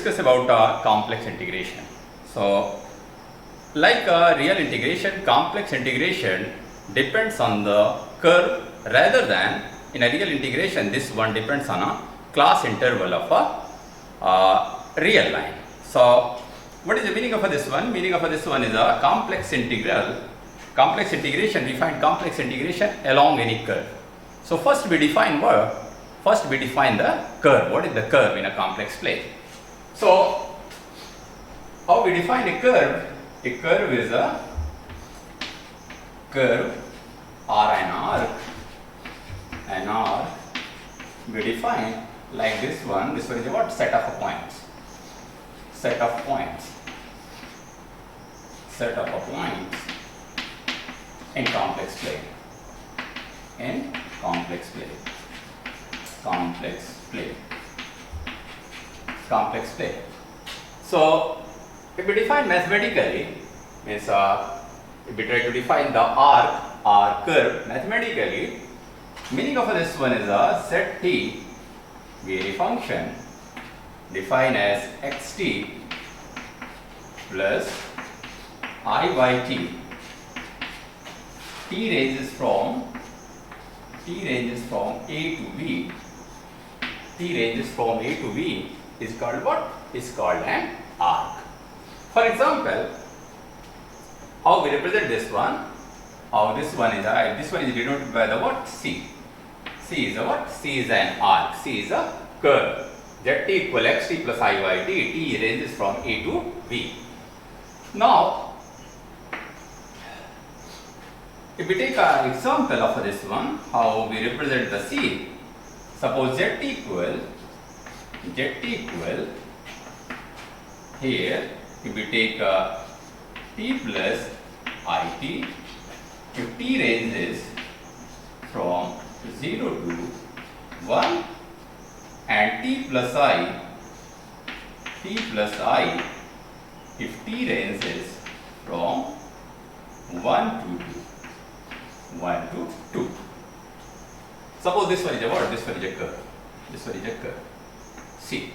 discuss about complex integration. So, like real integration, complex integration depends on the curve rather than in a real integration. This one depends on a class interval of a real line. So, what is the meaning of this one? Meaning of this one is a complex integral. Complex integration, we find complex integration along any curve. So first we define what? First we define the curve. What is the curve in a complex plane? So how we define a curve? A curve is a curve or an arc. An arc we define like this one. This one is what? Set of points. Set of points. Set of points in complex plane. In complex plane. Complex plane. Complex plane. So, if we define mathematically, means if we try to define the arc or curve mathematically, meaning of this one is a set t be a function defined as xt plus I by t. T ranges from A to B. T ranges from A to B is called what? Is called an arc. For example, how we represent this one? How this one is denoted by the what? C. C is a what? C is an arc. C is a curve. Zt equal xt plus I by t. T ranges from A to B. Now, if we take an example of this one, how we represent the C, suppose Z equal, here, if we take T plus IT, if T ranges from 0 to 1 and T plus I, if T ranges from 1 to 2. 1 to 2. Suppose this one is a what? This one is a curve. This one is a curve. See,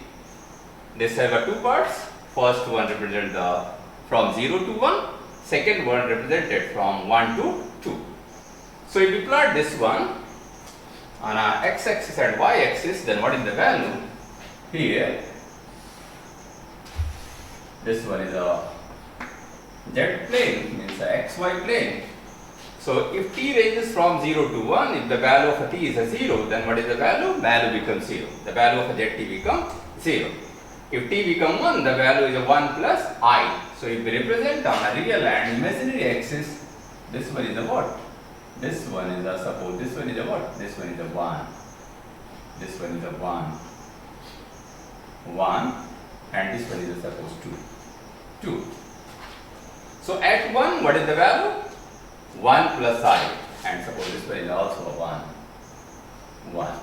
this have two parts. First one represents the from 0 to 1. Second one represented from 1 to 2. So if you plot this one on a x-axis and y-axis, then what is the value? Here, this one is a z plane, means a xy plane. So if t ranges from 0 to 1, if the value of t is a 0, then what is the value? Value becomes 0. The value of zt becomes 0. If t becomes 1, the value is a 1 plus I. So if we represent on a real and imaginary axis, this one is a what? This one is a, suppose this one is a what? This one is a 1. This one is a 1. 1 and this one is a suppose 2. 2. So at 1, what is the value? 1 plus I, and suppose this one is also a 1. 1.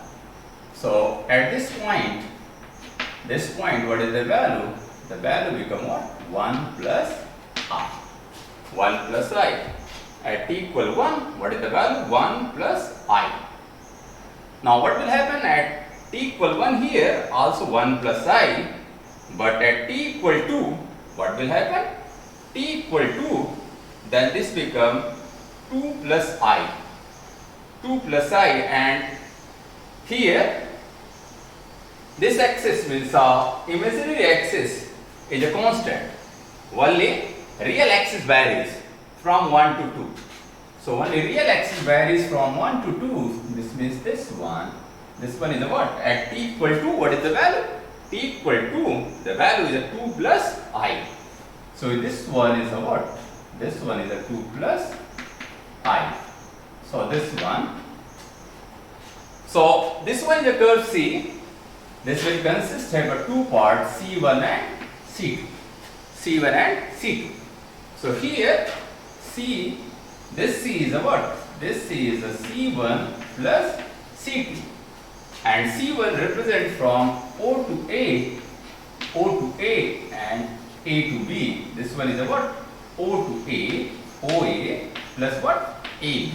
So at this point, what is the value? The value become what? 1 plus I. 1 plus I. At t equal 1, what is the value? 1 plus I. Now what will happen at t equal 1 here? Also 1 plus I. But at t equal 2, what will happen? T equal 2, then this become 2 plus I. 2 plus I, and here this axis means imaginary axis is a constant. Only real axis varies from 1 to 2. So only real axis varies from 1 to 2. This means this one. This one is a what? At t equal 2, what is the value? T equal 2, the value is a 2 plus I. So this one is a what? This one is a 2 plus I. So this one. So this one is a curve C. This will consist of two parts, C1 and C2. C1 and C2. So here C, this C is a what? This C is a C1 plus C2. And C1 represents from O to A and A to B. This one is a what? O to A, OA plus what? AB.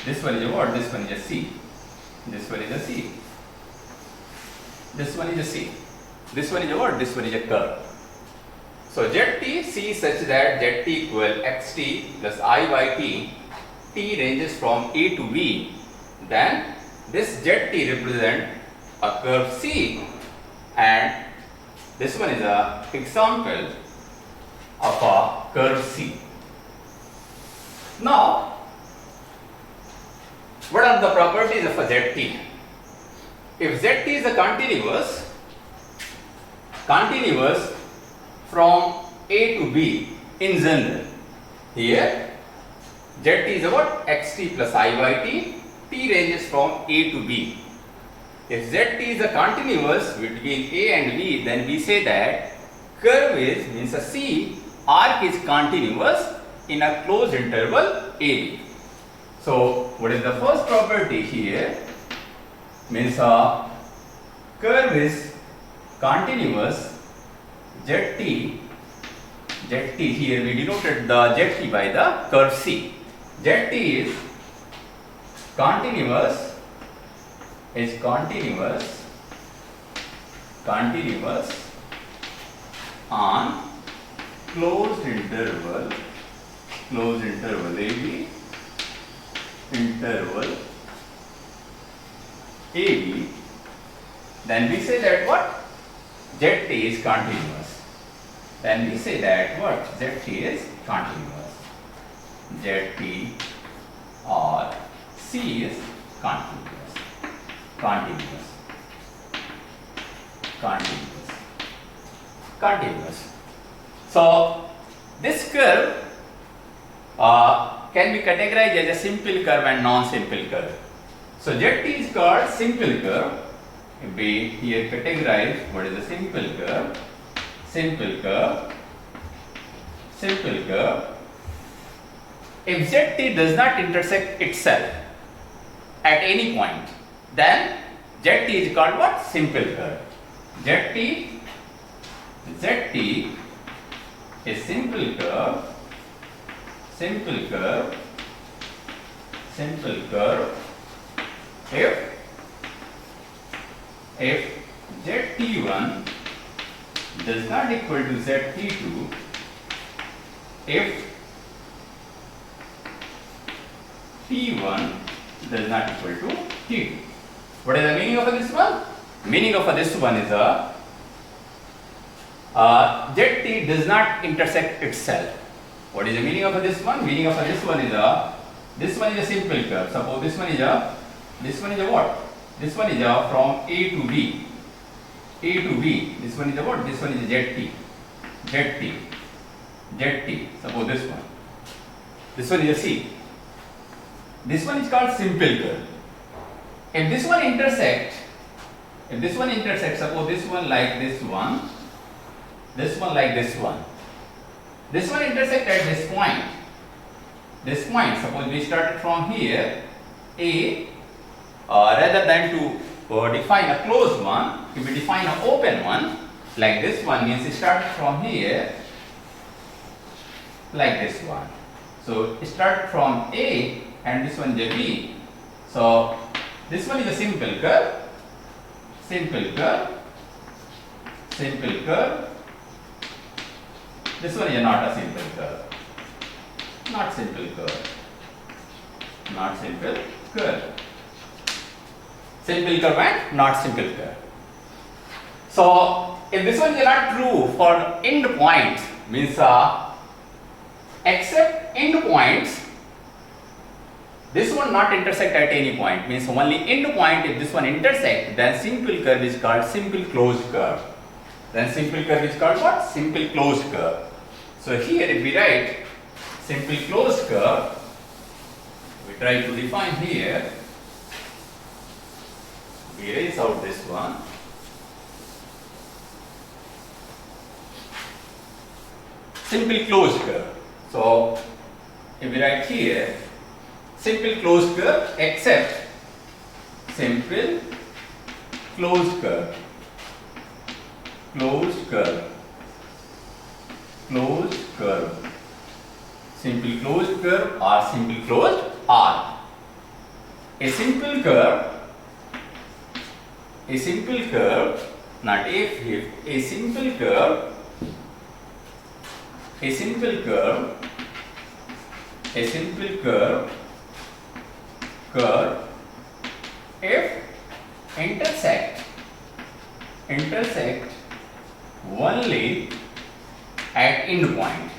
This one is a what? This one is a C. This one is a C. This one is a C. This one is a what? This one is a curve. So zt C such that zt equal xt plus I by t, t ranges from A to B, then this zt represent a curve C, and this one is a example of a curve C. Now, what are the properties of a zt? If zt is a continuous from A to B in general, here zt is a what? Xt plus I by t, t ranges from A to B. If zt is a continuous between A and B, then we say that curve is, means a C arc is continuous in a closed interval AB. So what is the first property here? Means a curve is continuous, zt here we denoted the zt by the curve C. Zt is continuous on closed interval AB, then we say that what? Zt is continuous. Then we say that what? Zt is continuous. Zt or C is continuous. So this curve can be categorized as a simple curve and non-simple curve. So zt is called simple curve. We here categorize what is a simple curve. If zt does not intersect itself at any point, then zt is called what? Simple curve. zt is simple curve if zt1 does not equal to zt2, if t1 does not equal to t2. What is the meaning of this one? Meaning of this one is zt does not intersect itself. What is the meaning of this one? Meaning of this one is this one is a simple curve. Suppose this one is a what? This one is from A to B. This one is a what? This one is a zt. Suppose this one. This one is a C. This one is called simple curve. If this one intersects, suppose this one like this one like this one. This one intersect at this point. Suppose we started from here, A, rather than to define a closed one, if we define an open one, like this one, means it started from here, like this one. So it started from A and this one is a B. So this one is a simple curve. This one is not a simple curve. Not simple curve. Simple curve and not simple curve. So if this one is not true for end points, means except end points, this one not intersect at any point, means only end point. If this one intersect, then simple curve is called simple closed curve. Then simple curve is called what? Simple closed curve. So here if we write simple closed curve, we try to define here, we erase out this one. Simple closed curve. So if we write here, simple closed curve except simple closed curve. Simple closed curve or simple closed arc. A simple curve not if a simple curve, a simple curve if intersect only at end point,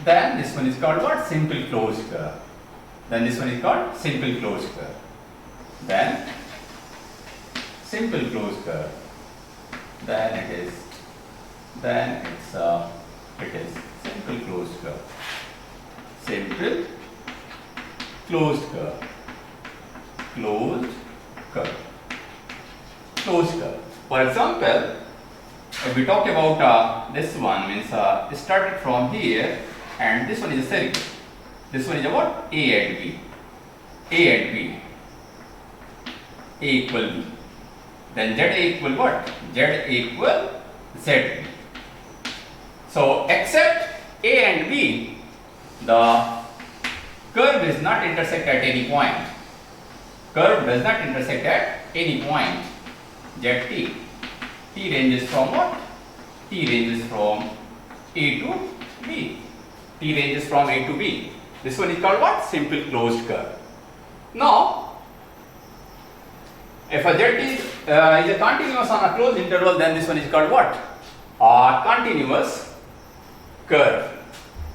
then this one is called what? Simple closed curve. Then this one is called simple closed curve. Then simple closed curve. Then it is simple closed curve. Simple closed curve. Closed curve. For example, if we talk about this one, means it started from here, and this one is a circle. This one is about A and B. A equal B. Then Z equal what? Z equal ZB. So except A and B, the curve does not intersect at any point. Curve does not intersect at any point. ZT. T ranges from what? T ranges from A to B. T ranges from A to B. This one is called what? Simple closed curve. Now, if a ZT is a continuous on a closed interval, then this one is called what? Continuous curve.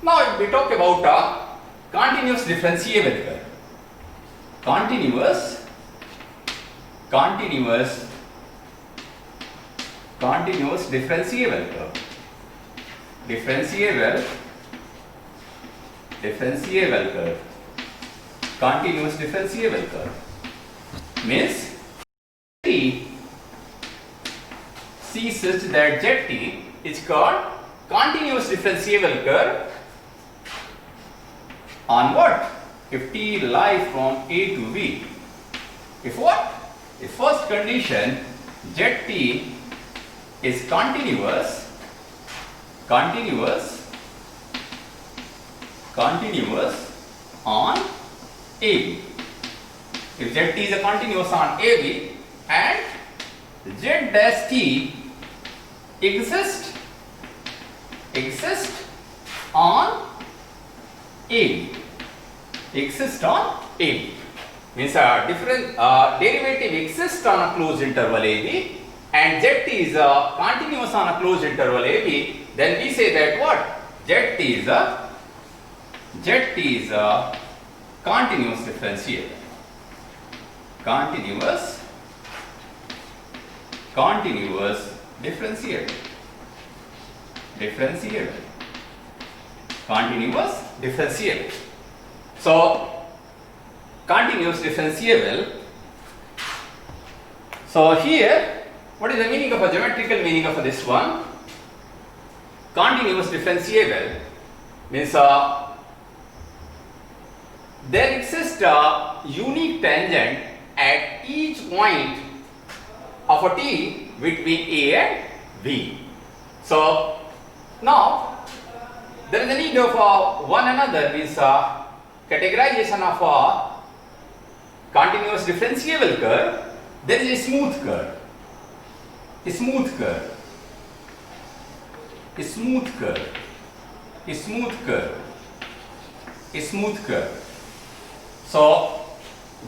Now, if we talk about a continuous differentiable curve. Continuous differentiable curve. Differentiable curve. Continuous differentiable curve means T C such that ZT is called continuous differentiable curve on what? If T lies from A to B. If what? If first condition ZT is continuous on AB. If ZT is a continuous on AB and Z dash T exists on AB. Means a different derivative exists on a closed interval AB and ZT is a continuous on a closed interval AB, then we say that what? ZT is a continuous differentiable. Continuous differentiable. So, continuous differentiable. So, here, what is the meaning of a geometrical meaning of this one? Continuous differentiable means there exists a unique tangent at each point of a T between A and B. So, now there is a need of one another means categorization of a continuous differentiable curve. There is a smooth curve. So,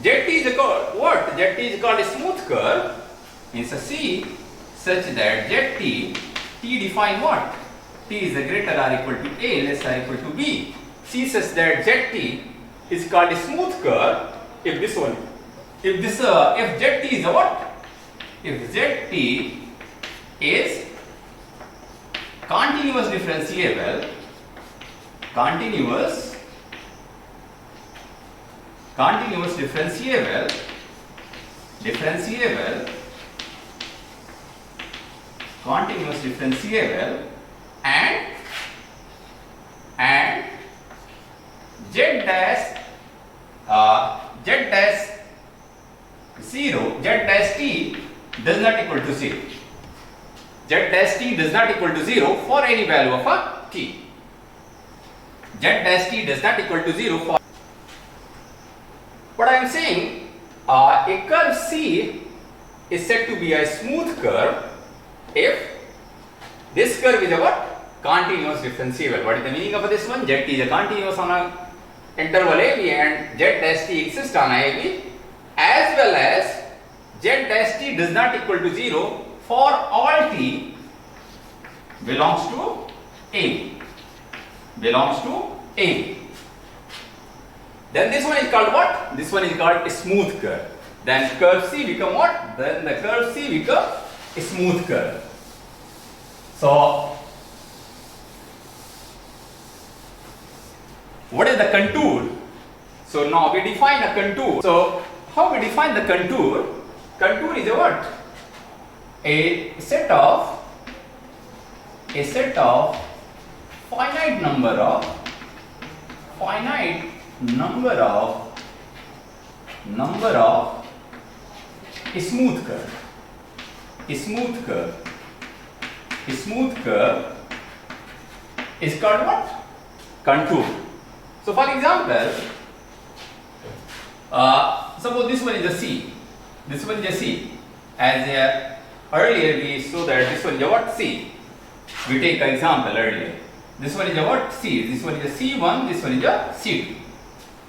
ZT is called what? ZT is called a smooth curve means a C such that ZT, T define what? T is greater or equal to A, less or equal to B. C such that ZT is called a smooth curve if this one, if ZT is a what? If ZT is continuous differentiable and Z dash 0, Z dash T does not equal to 0. Z dash T does not equal to 0 for any value of a T. Z dash T does not equal to 0 for What I am saying, a curve C is said to be a smooth curve if this curve is a what? Continuous differentiable. What is the meaning of this one? Z is a continuous on a interval AB and Z dash T exists on AB, as well as Z dash T does not equal to 0 for all T belongs to A. Belongs to A. Then this one is called what? This one is called a smooth curve. Then curve C become what? Then the curve C become a smooth curve. So, what is the contour? So now we define a contour. So how we define the contour? Contour is a what? A set of finite number of a smooth curve. A smooth curve. A smooth curve is called what? Contour. So for example, suppose this one is a C. This one is a C. As earlier we saw that this one is a what? C. We take an example earlier. This one is a what? C. This one is a C1. This one is a C2.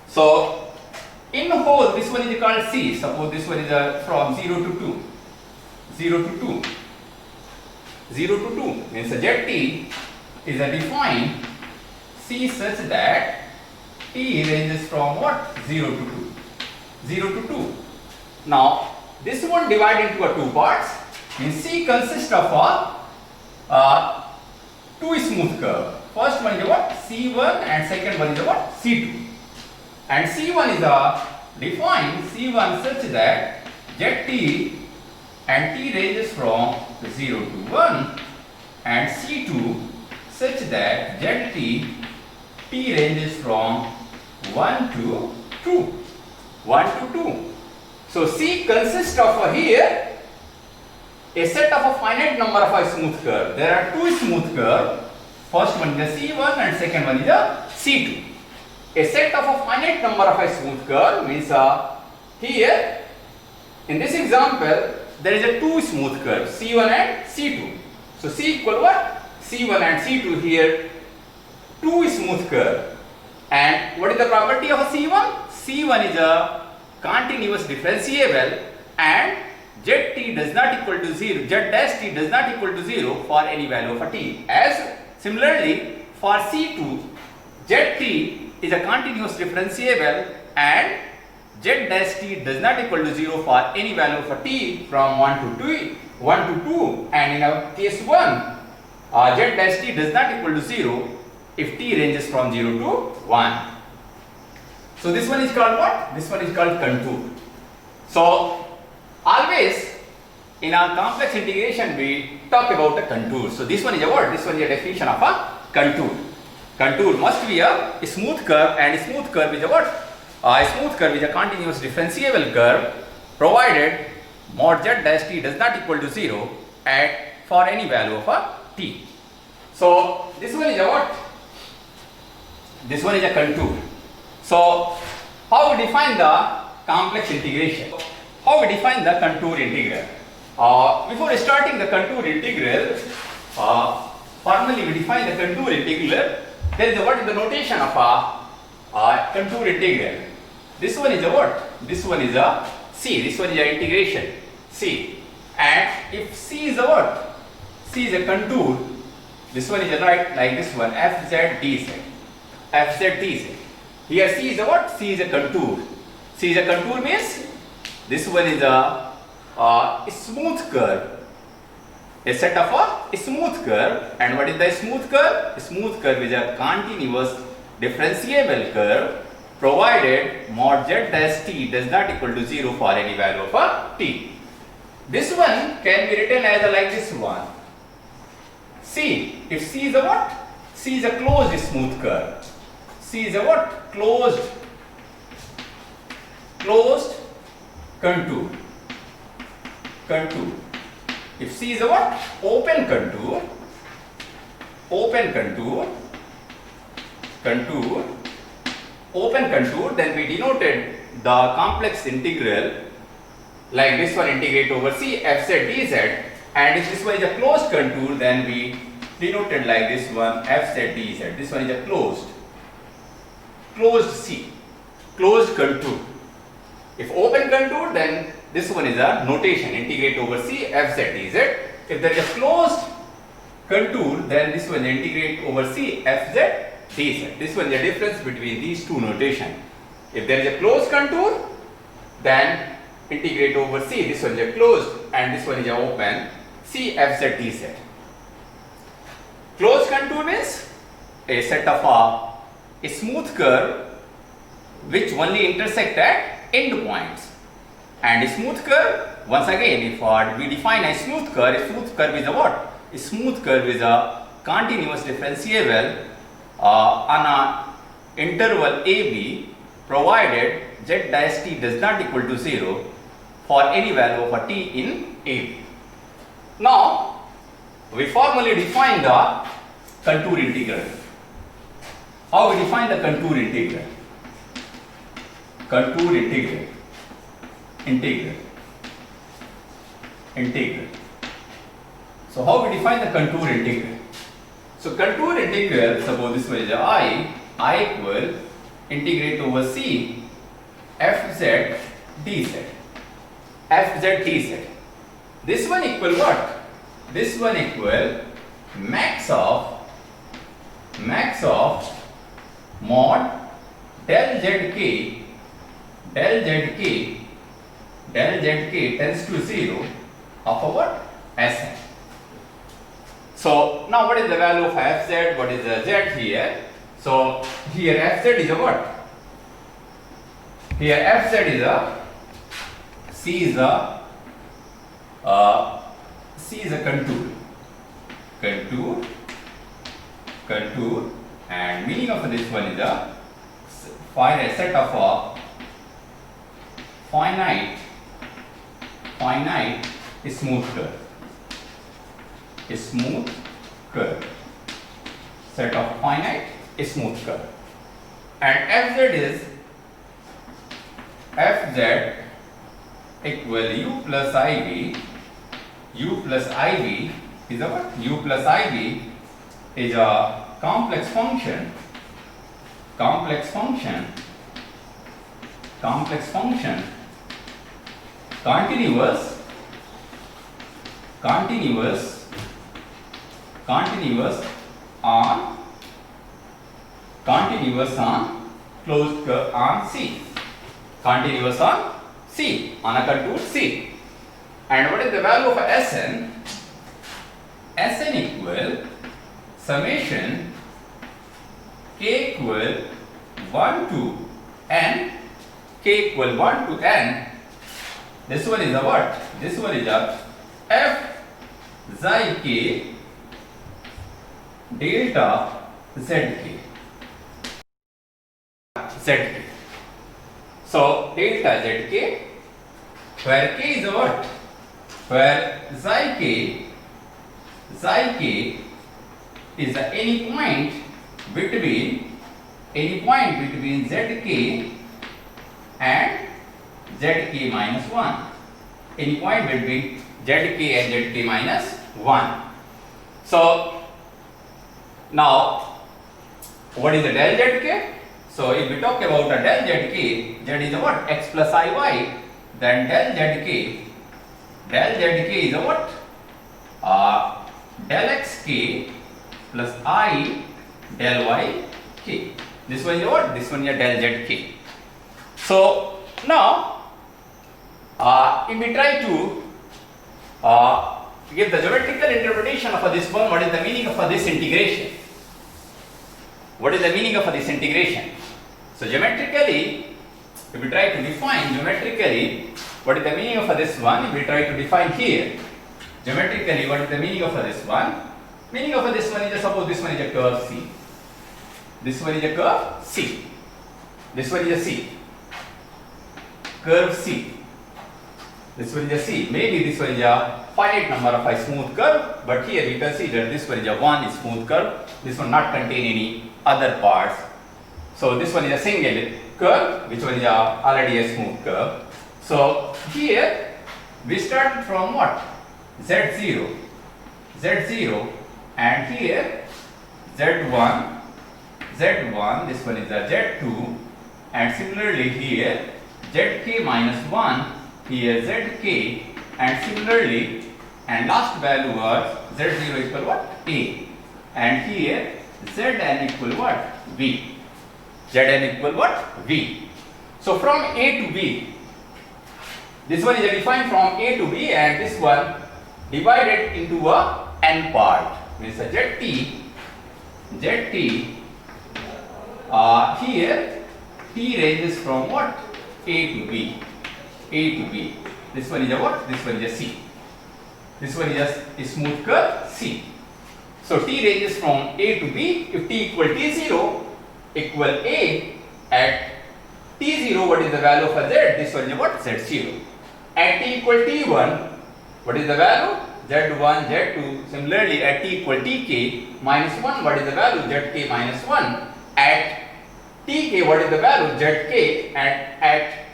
So in whole, this one is called C. Suppose this one is from 0 to 2. 0 to 2. 0 to 2 means ZT is a defined C such that T ranges from what? 0 to 2. 0 to 2. Now, this one divided into two parts. Means C consists of two smooth curve. First one is what? C1 and second one is what? C2. And C1 is defined C1 such that ZT and T ranges from 0 to 1 and C2 such that ZT T ranges from 1 to 2. 1 to 2. So C consists of here a set of a finite number of a smooth curve. There are two smooth curve. First one is a C1 and second one is a C2. A set of a finite number of a smooth curve means here in this example there is a two smooth curve C1 and C2. So C equal what? C1 and C2 here two smooth curve. And what is the property of a C1? C1 is a continuous differentiable and ZT does not equal to 0, Z dash T does not equal to 0 for any value of a T. As similarly for C2, ZT is a continuous differentiable and Z dash T does not equal to 0 for any value of a T from 1 to 2, and in our case 1, Z dash T does not equal to 0 if T ranges from 0 to 1. So this one is called what? This one is called contour. So always in our complex integration we talk about the contour. So this one is a what? This one is a definition of a contour. Contour must be a smooth curve, and a smooth curve is a what? A smooth curve is a continuous differentiable curve provided mod Z dash T does not equal to 0 for any value of a T. So this one is a what? This one is a contour. So how we define the complex integration? How we define the contour integral? Before starting the contour integral, formally we define the contour integral. There is a, what is the notation of a contour integral? This one is a what? This one is a C. This one is a integration C. And if C is a what? C is a contour. This one is a right like this one FZ dz. FZ dz. Here C is a what? C is a contour. C is a contour means this one is a smooth curve. A set of a smooth curve. And what is the smooth curve? A smooth curve is a continuous differentiable curve provided mod Z dash T does not equal to 0 for any value of a T. This one can be written as a like this one. C. If C is a what? C is a closed smooth curve. C is a what? Closed contour. Contour. If C is a what? Open contour. Open contour. Contour. Open contour. Then we denoted the complex integral, like this one, integrate over C f z dz, and if this one is a closed contour, then we denoted like this one f z dz. This one is a closed C, closed contour. If open contour, then this one is a notation, integrate over C f z dz. If there is a closed contour, then this one integrate over C f z dz. This one is the difference between these two notation. If there is a closed contour, then integrate over C, this one is a closed and this one is a open, C f z dz. Closed contour means a set of a smooth curve which only intersect at end points. And a smooth curve, once again, if we define a smooth curve is a what? A smooth curve is a continuous differentiable on a interval AB, provided z dash t does not equal to 0 for any value of a t in AB. Now, we formally define the contour integral. How we define the contour integral? Contour integral. So how we define the contour integral? So contour integral, suppose this way is I equal integrate over C fz dz. Fz dz. This one equal what? This one equal max of mod del zk tends to 0 of a what? Sn. So now what is the value of fz? What is the z here? So here fz is a what? Here fz is a C is a contour, and meaning of this one is a finite set of a finite smooth curve, set of finite smooth curve, and fz is fz equal u plus iv. U plus iv is a what? U plus iv is a complex function continuous on closed curve on C. Continuous on C, on a contour C. And what is the value of Sn? Sn equal summation k equal 1 to n, k equal 1 to n. This one is a what? This one is a f xi k delta zk. So delta zk, where k is a what? Where xi k is any point between zk and zk minus 1. Any point between zk and zk minus 1. So now what is the del zk? So if we talk about a del zk, z is a what? X plus iy. Then del zk is a what? Del xk plus I del yk. This one is a what? This one is a del zk. So now if we try to give the geometrical interpretation of this one, what is the meaning of this integration? What is the meaning of this integration? So geometrically, if we try to define geometrically, what is the meaning of this one? If we try to define here, geometrically, what is the meaning of this one? Meaning of this one is, suppose this one is a curve C. This one is a curve C. This one is a C. Curve C. This one is a C. Maybe this one is a finite number of a smooth curve, but here we consider this one is a one smooth curve. This one not contain any other parts. So this one is a single curve, which one is already a smooth curve. So here we start from what? Z0, and here Z1, this one is a Z2, and similarly here Zk minus 1, here Zk, and similarly, and last value was Z0 equal what? A, and here Zn equal what? V. Zn equal what? V. So from A to B, this one is defined from A to B, and this one divided into a n part, means a Zt. Here T ranges from what? A to B. This one is a what? This one is a C. This one is a smooth curve C. So T ranges from A to B. If T equal T0 equal A, at T0 what is the value of a Z? This one is what? Z0. At T equal T1, what is the value? Z1, Z2. Similarly, at T equal Tk minus 1, what is the value? Zk minus 1. At Tk, what is the value? Zk. At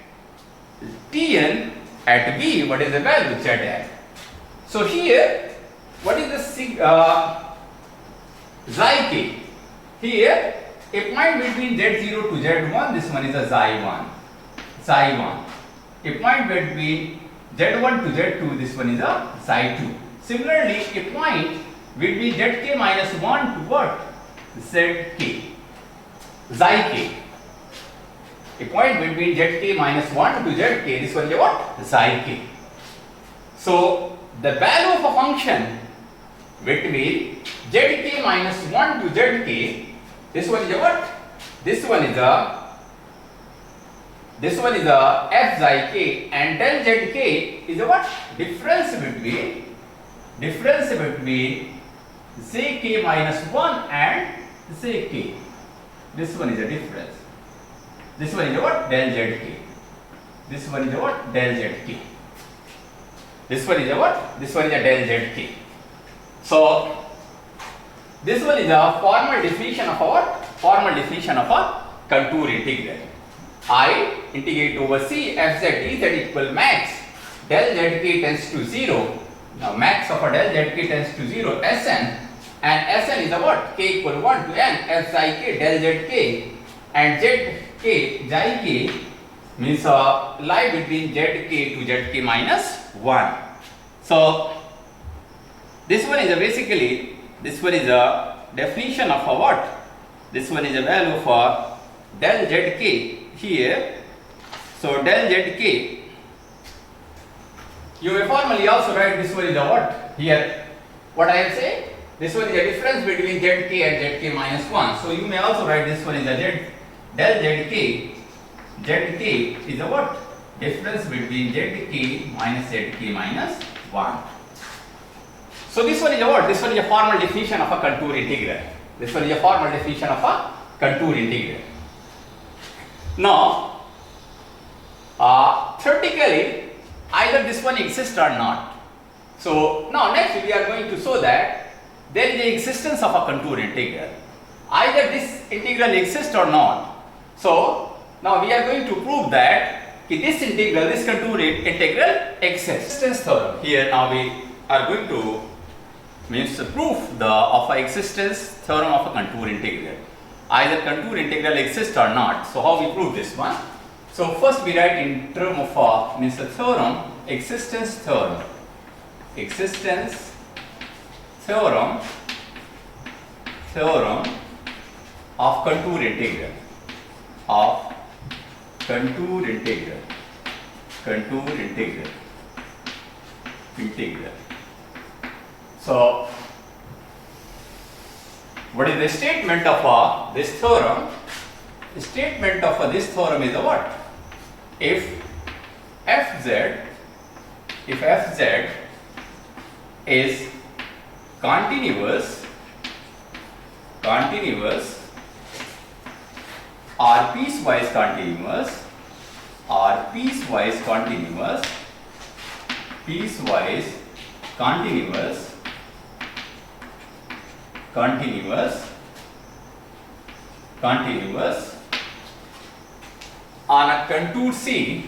Tn, at B, what is the value? Zn. So here, what is the Xi k? Here, a point between Z0 to Z1, this one is a Xi1. A point between Z1 to Z2, this one is a Xi2. Similarly, a point between Zk minus 1 to what? Zk. Xi k. A point between Zk minus 1 to Zk, this one is what? Xi k. So, the value of a function between Zk minus 1 to Zk, this one is a what? This one is a f xi k, and del Zk is a what? Difference between Zk minus 1 and Zk. This one is a difference. This one is a what? Del Zk. This one is a what? Del Zk. This one is a what? This one is a del Zk. So this one is a formal definition of a what? Formal definition of a contour integral. I integrate over C f z dz equal max del Zk tends to 0. Now max of a del Zk tends to 0 Sn, and Sn is a what? K equal 1 to n f xi k del Zk, and Zk xi k means lie between Zk to Zk minus 1. So this one is a basically, this one is a definition of a what? This one is a value for del Zk here. So del Zk, you may formally also write this one is a what? Here, what I am saying? This one is a difference between Zk and Zk minus 1. So you may also write this one is a del Zk. Zk is a what? Difference between Zk minus 1. So this one is a what? This one is a formal definition of a contour integral. This one is a formal definition of a contour integral. Now, theoretically, either this one exists or not. So now next we are going to show that there is the existence of a contour integral. Either this integral exists or not. So now we are going to prove that this integral, this contour integral exists. Existence theorem. Here now we are going to means proof of a existence theorem of a contour integral. Either contour integral exists or not. So how we prove this one? So first we write in term of means the theorem, existence theorem of contour integral, So what is the statement of this theorem? The statement of this theorem is what? If fz is continuous or piecewise continuous on a contour C,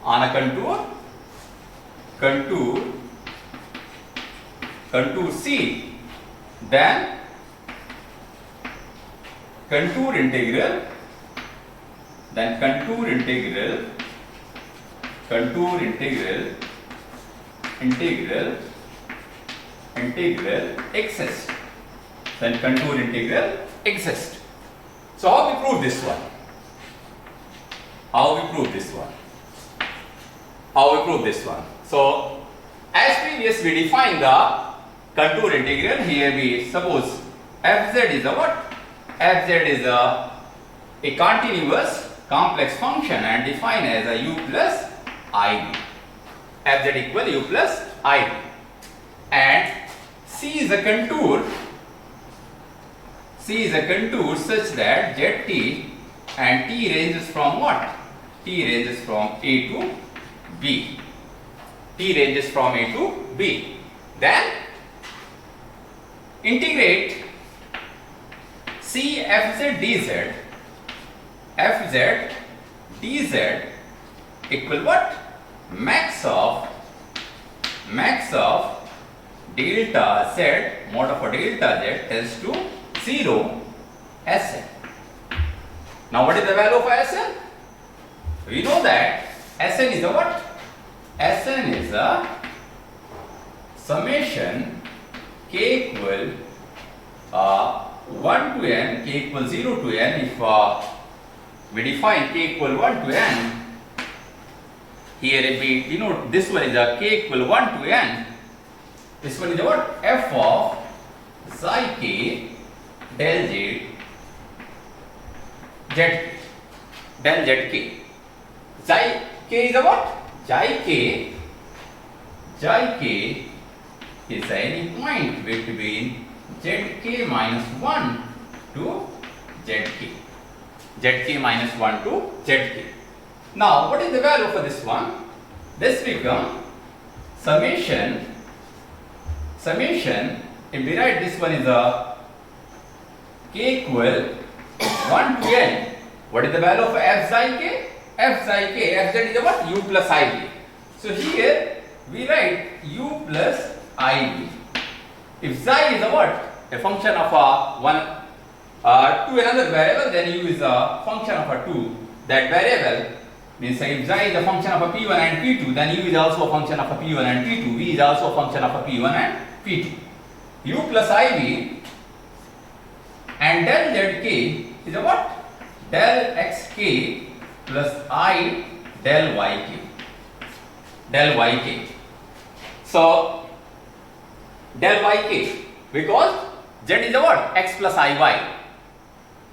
on a contour C, then contour integral exists. Then contour integral exists. So how we prove this one? So as previous we define the contour integral. Here we suppose fz is a what? Fz is a continuous complex function and defined as a u plus ib. Fz equal u plus ib. And C is a contour such that zt and t ranges from what? T ranges from A to B. Then integrate C fz dz equal what? Max of delta z mod of a delta z tends to 0 Sn. Now what is the value of Sn? We know that Sn is a what? Sn is a summation k equal 1 to n, k equal 0 to n. If we define k equal 1 to n, here if we denote this one is a k equal 1 to n, this one is a what? F of psi k del z k. Psi k is a what? Psi k is any point between zk minus 1 to zk minus 1 to zk. Now what is the value for this one? This become summation, if we write this one is a k equal 1 to n. What is the value of f psi k? Fz is a what? U plus ib. So here we write u plus ib. If psi is a what? A function of a one to another variable, then u is a function of a 2. That variable means if psi is a function of a p1 and p2, then u is also a function of a p1 and p2. V is also a function of a p1 and p2. U plus ib and del zk is a what? Del xk plus I del yk. So del yk, because z is a what? X plus iy.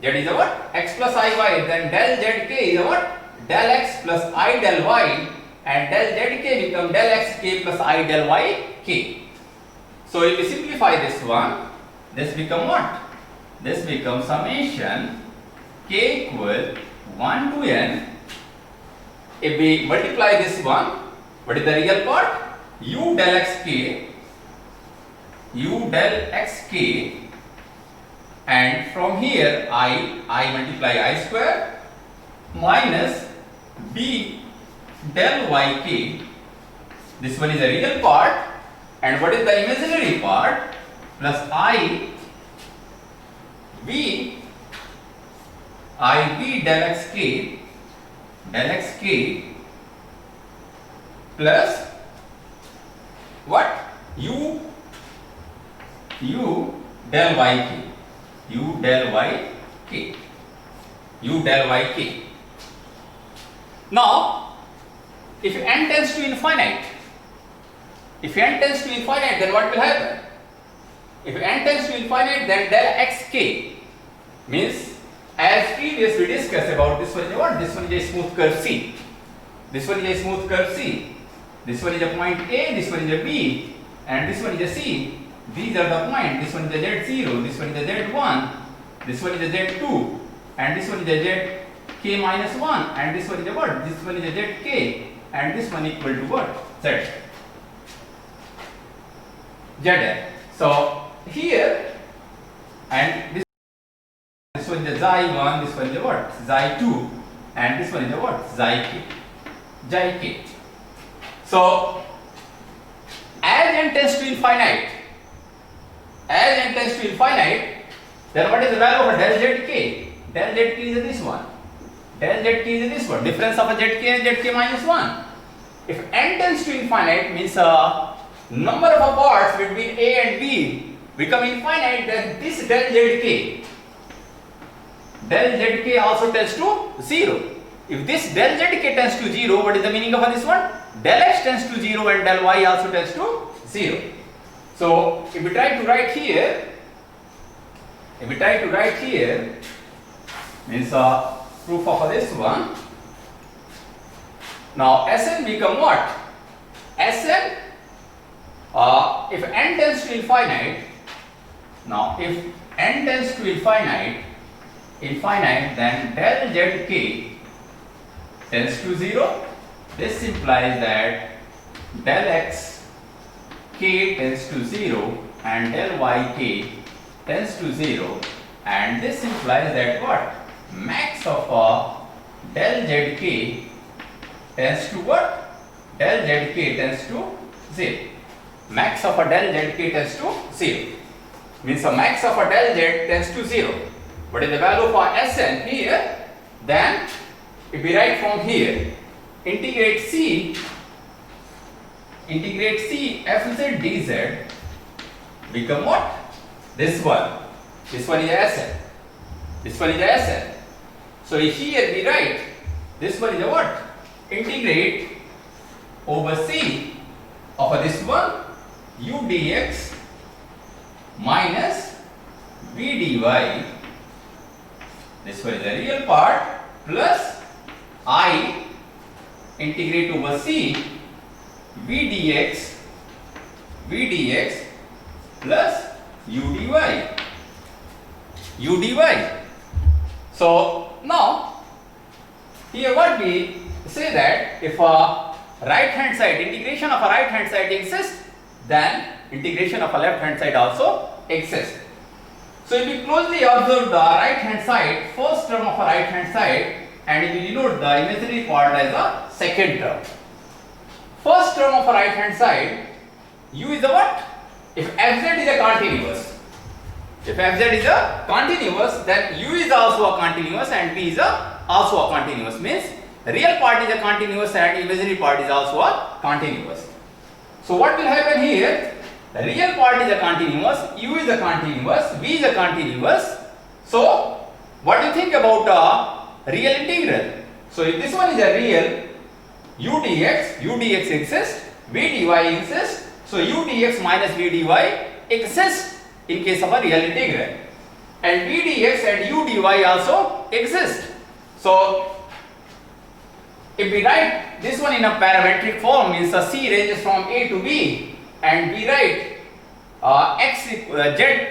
Z is a what? X plus iy. Then del zk is a what? Del x plus I del y, and del zk become del xk plus I del yk. So if we simplify this one, this become what? This becomes summation k equal 1 to n. If we multiply this one, what is the real part? U del xk, and from here I multiply I square minus b del yk. This one is the real part, and what is the imaginary part? Plus I b del xk plus what? U del yk. Now if n tends to infinite, then what will happen? If n tends to infinite, then del xk means, as previously discussed about, this one is what? This one is a smooth curve C. This one is a smooth curve C. This one is a point A, this one is a B, and this one is a C. These are the points. This one is a Z0, this one is a Z1, this one is a Z2, and this one is a ZK minus 1, and this one is a what? This one is a ZK, and this one equal to what? Z. Zn. So here, and this one is the Xi1, this one is the what? Xi2, and this one is a what? Xi k. Xi k. So as n tends to infinite, then what is the value of a del zk? Del zk is this one. Del zk is this one. Difference of a zk and zk minus 1. If n tends to infinite means number of parts between a and b become infinite, then this del zk also tends to 0. If this del zk tends to 0, what is the meaning of this one? Del x tends to 0 and del y also tends to 0. So if we try to write here, means proof of this one. Now Sn become what? Sn, if n tends to infinite, then del zk tends to 0. This implies that del x k tends to 0 and del y k tends to 0, and this implies that what? Max of del zk tends to what? Del zk tends to 0. Max of a del zk tends to 0. Means a max of a del z tends to 0. What is the value for Sn here? Then if we write from here, integrate c fz dz become what? This one is Sn. So here we write this one is a what? Integrate over c of this one u dx minus v dy. This one is the real part plus I integrate over c v dx plus u dy. So now here what we say that if a right hand side, integration of a right hand side exists, then integration of a left hand side also exists. So if you closely observe the right hand side, first term of a right hand side, and if you denote the imaginary part as a second term. First term of a right hand side, u is the what? If fz is a continuous, then u is also a continuous and v is also a continuous. Means real part is a continuous and imaginary part is also a continuous. So what will happen here? The real part is a continuous, u is a continuous, v is a continuous. So what do you think about real integral? So if this one is a real, u dx exists, v dy exists. So u dx minus v dy exists in case of a real integral, and v dx and u dy also exist. So if we write this one in a parametric form, means c ranges from a to b, and we write z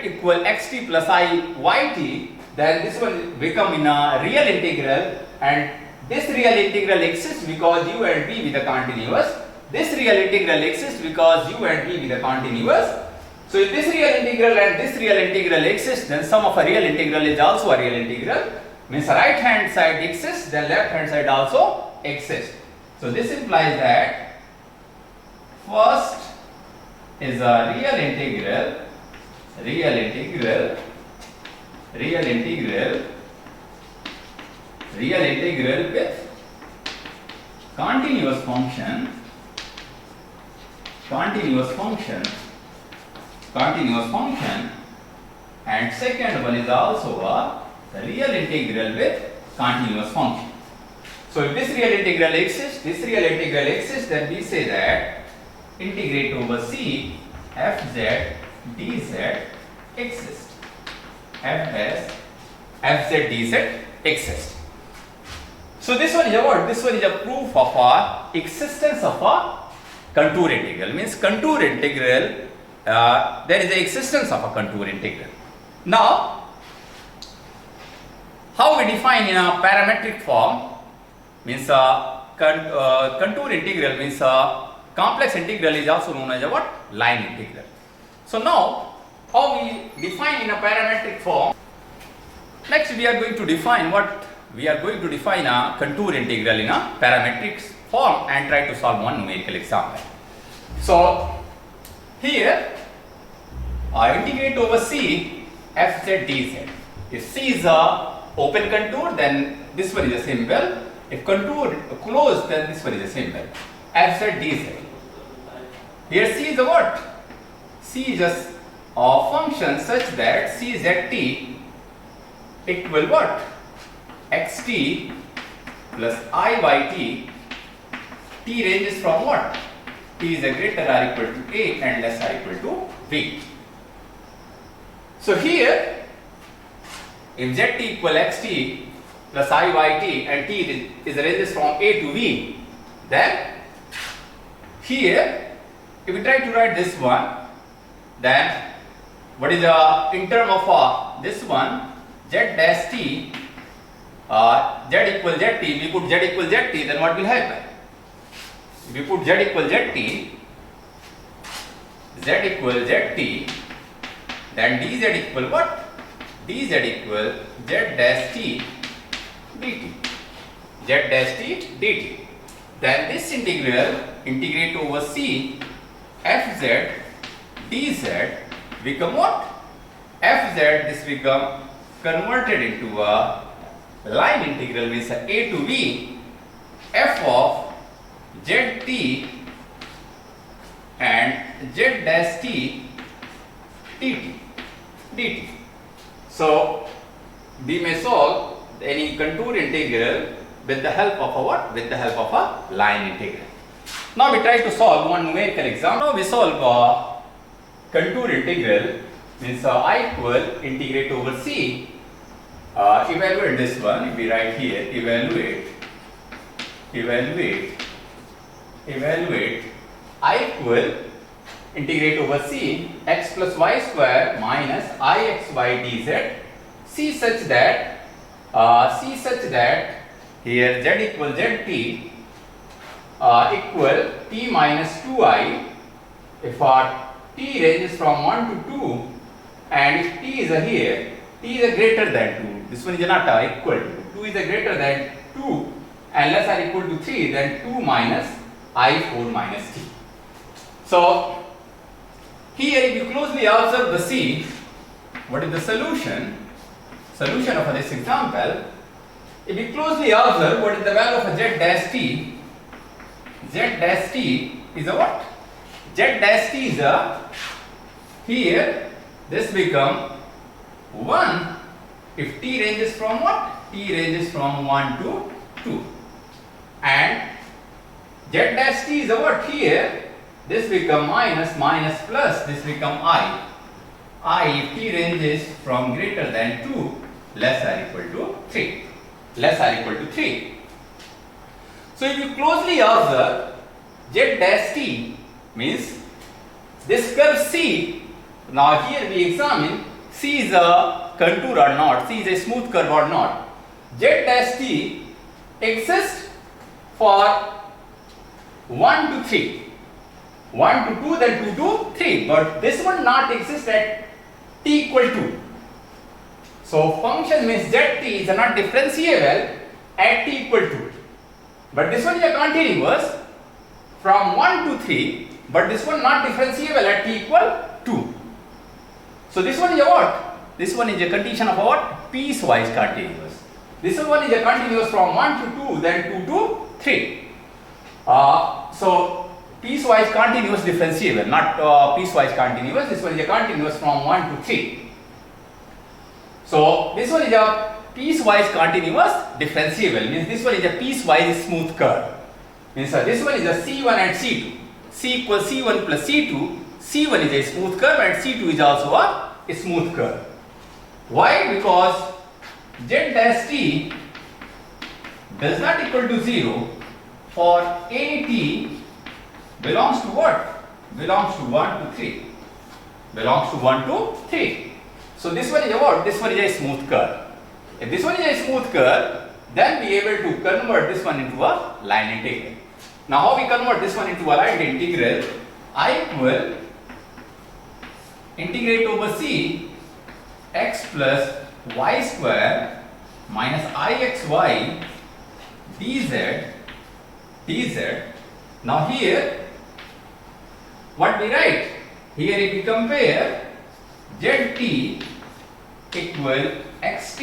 equal xt plus I yt, then this one become in a real integral, and this real integral exists because u and v with a continuous. This real integral exists because u and v with a continuous. So if this real integral and this real integral exists, then sum of a real integral is also a real integral. Means right hand side exists, then left hand side also exists. So this implies that first is a real integral with continuous function, and second one is also a real integral with continuous function. So if this real integral exists, then we say that integrate over c fz dz exists. fz dz exists. So this one is a what? This one is a proof of a existence of a contour integral. Means contour integral, there is the existence of a contour integral. Now, how we define in a parametric form? Means contour integral means complex integral is also known as a what? Line integral. So now, how we define in a parametric form? Next we are going to define what we are going to define a contour integral in a parametric form and try to solve one numerical example. So here integrate over C f z dz. If C is a open contour, then this one is a symbol. If contour closed, then this one is a symbol. F z dz. Here C is a what? C is just a function such that C z t equal what? Xt plus I y t. T ranges from what? T is a greater or equal to A and less or equal to V. So here, if zt equal xt plus I y t and t is ranges from A to V, then here, if we try to write this one, then what is the in term of this one, z dash t, z equal zt, we put z equal zt, then what will happen? If we put z equal zt, z equal zt, then dz equal what? Dz equal z dash t dt. Z dash t dt. Then this integral integrate over C fz dz become what? Fz, this become converted into a line integral, means A to V f of zt and z dash t dt. So we may solve any contour integral with the help of a what? With the help of a line integral. Now we try to solve one numerical example. Now we solve a contour integral, means I equal integrate over C. Evaluate this one. If we write here, evaluate I equal integrate over C x plus y square minus I x y dz. C such that here z equal zt equal t minus 2I if t ranges from 1 to 2, and if t is a here, t is a greater than 2, this one is not equal to 2 is a greater than 2 and less or equal to 3, then 2 minus I4 minus t. So here if you closely observe the C, what is the solution? Solution of this example, if you closely observe what is the value of a z dash t, z dash t is a what? Z dash t is a, here this become 1 if t ranges from what? T ranges from 1 to 2, and z dash t is a what? Here this become minus plus, this become I if t ranges from greater than 2 less or equal to 3, So if you closely observe z dash t means this curve C, now here we examine C is a contour or not, C is a smooth curve or not. Z dash t exists for 1 to 3, 1 to 2, then 2 to 3, but this one not exist at t equal to. So function means zt is not differentiable at t equal to, but this one is a continuous from 1 to 3, but this one not differentiable at t equal 2. So this one is a what? This one is a condition of a what? Piecewise continuous. This one is a continuous from 1 to 2, then 2 to 3. So piecewise continuous differentiable, not piecewise continuous. This one is a continuous from 1 to 3. So this one is a piecewise continuous differentiable, means this one is a piecewise smooth curve. Means this one is a C1 and C2. C equals C1 plus C2. C1 is a smooth curve and C2 is also a smooth curve. Why? Because z dash t does not equal to 0 for any t belongs to what? Belongs to 1 to 3. Belongs to 1 to 3. So this one is a what? This one is a smooth curve. If this one is a smooth curve, then we are able to convert this one into a line integral. Now how we convert this one into a line integral? I equal integrate over C x plus y square minus Ixy dz. Now here, what we write? Here if we compare zt equal xt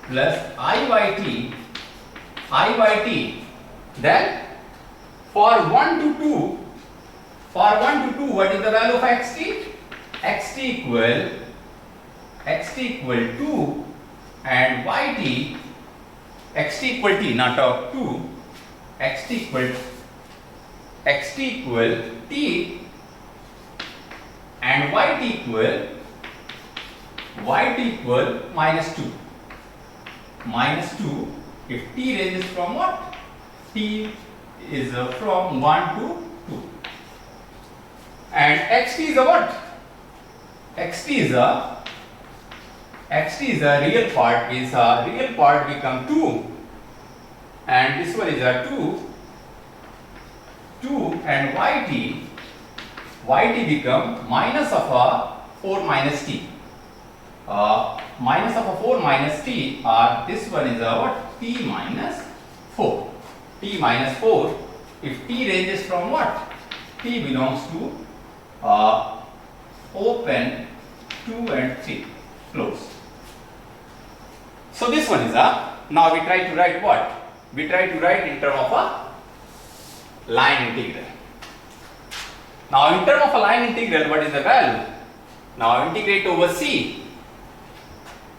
plus iyt, then for 1 to 2, what is the value of xt? xt equal 2 and yt, xt equal t, not of 2, xt equal t and yt equal minus 2. Minus 2 if t ranges from what? T is from 1 to 2. And xt is a what? xt is a real part, means a real part become 2 and this one is a 2 and yt become minus of a 4 minus t. Minus of a 4 minus t, or this one is a what? T minus 4. T minus 4 if t ranges from what? T belongs to open, 2 and 3 close. So this one is a, now we try to write what? We try to write in terms of a line integral. Now in terms of a line integral, what is the value? Now integrate over c.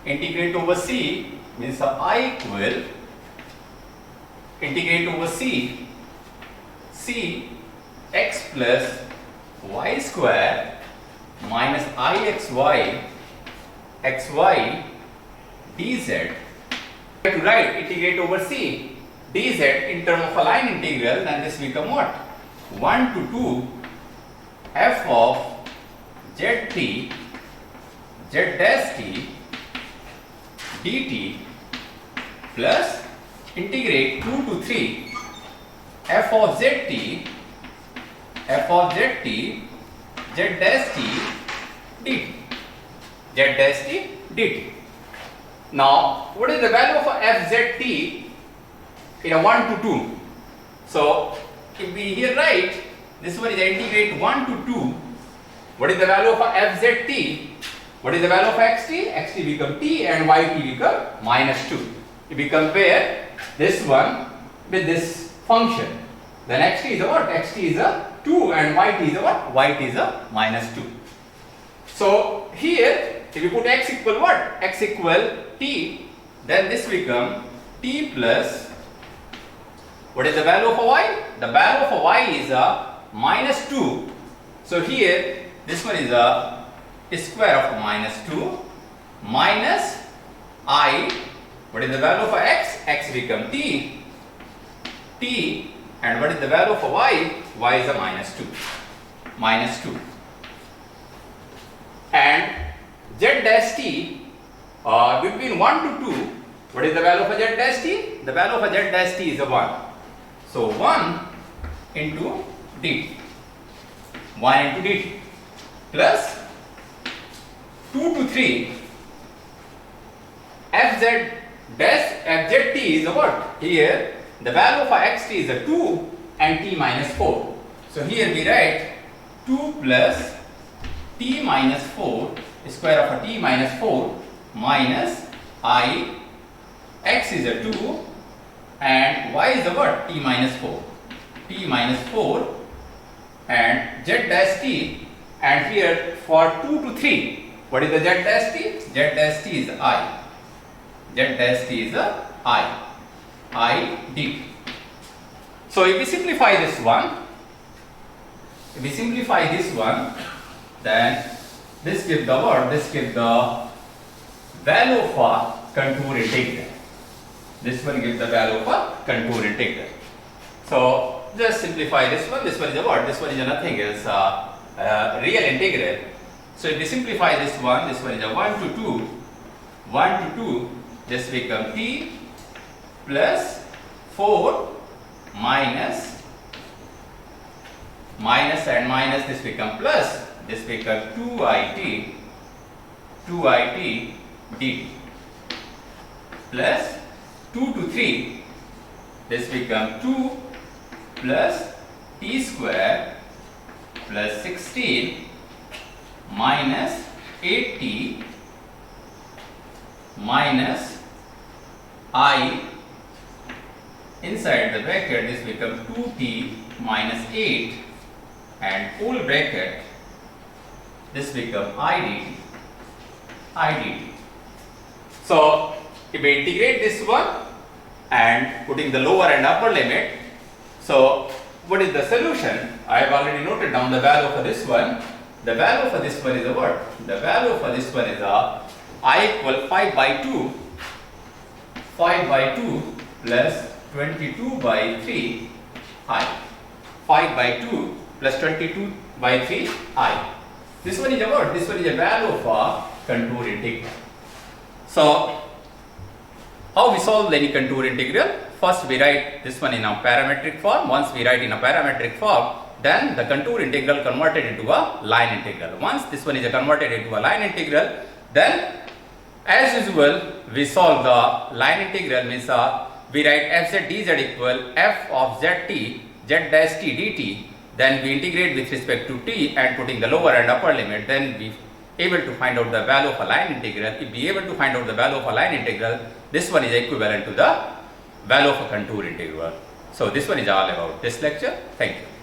Integrate over c means I equal, integrate over c x plus y square minus ixy xy dz. To write integrate over c dz in terms of a line integral, then this become what? 1 to 2 f of zt z dash t dt plus integrate 2 to 3 f of zt z dash t dt. Now what is the value of fzt in a 1 to 2? So if we here write, this one is integrate 1 to 2, what is the value of fzt? What is the value of xt? xt become t and yt become minus 2. If we compare this one with this function, then xt is a what? xt is a 2 and yt is a what? yt is a minus 2. So here if you put x equal what? X equal t, then this become t plus, what is the value of a y? The value of a y is a minus 2. So here this one is a square of minus 2 minus I, what is the value of a x? X become t, and what is the value of a y? Y is a minus 2. And z dash t between 1 to 2, what is the value of a z dash t? The value of a z dash t is a 1. So 1 into dt, 1 into dt plus 2 to 3 fzt is a what? Here the value of xt is a 2 and t minus 4. So here we write 2 plus t minus 4, square of a t minus 4 minus I, x is a 2 and y is a what? T minus 4. T minus 4 and z dash t, and here for 2 to 3, what is the z dash t? Z dash t is I. Z dash t is a I dt. So if we simplify this one, then this gives the what? This gives the value of a contour integral. This one gives the value of a contour integral. So just simplify this one. This one is a what? This one is nothing else, real integral. So if we simplify this one is a 1 to 2, this become t plus 4 minus and minus, this become plus, this become 2it dt. plus 2 to 3, this becomes 2 plus t square plus 16 minus 8t minus I inside the bracket, this becomes 2t minus 8 and full bracket, this becomes I dt. So if we integrate this one and putting the lower and upper limit, so what is the solution? I have already noted down the value for this one. The value for this one is a what? The value for this one is a I equal 5 by 2 plus 22 by 3 I. 5 by 2 plus 22 by 3 I. This one is a what? This one is a value of a contour integral. So how we solve any contour integral? First we write this one in a parametric form. Once we write in a parametric form, then the contour integral converted into a line integral. Once this one is converted into a line integral, then as usual we solve the line integral, means we write fz dz equal f of zt z dash t dt. Then we integrate with respect to t and putting the lower and upper limit, then we able to find out the value of a line integral. If we able to find out the value of a line integral, this one is equivalent to the value of a contour integral. So this one is all about this lecture. Thank you.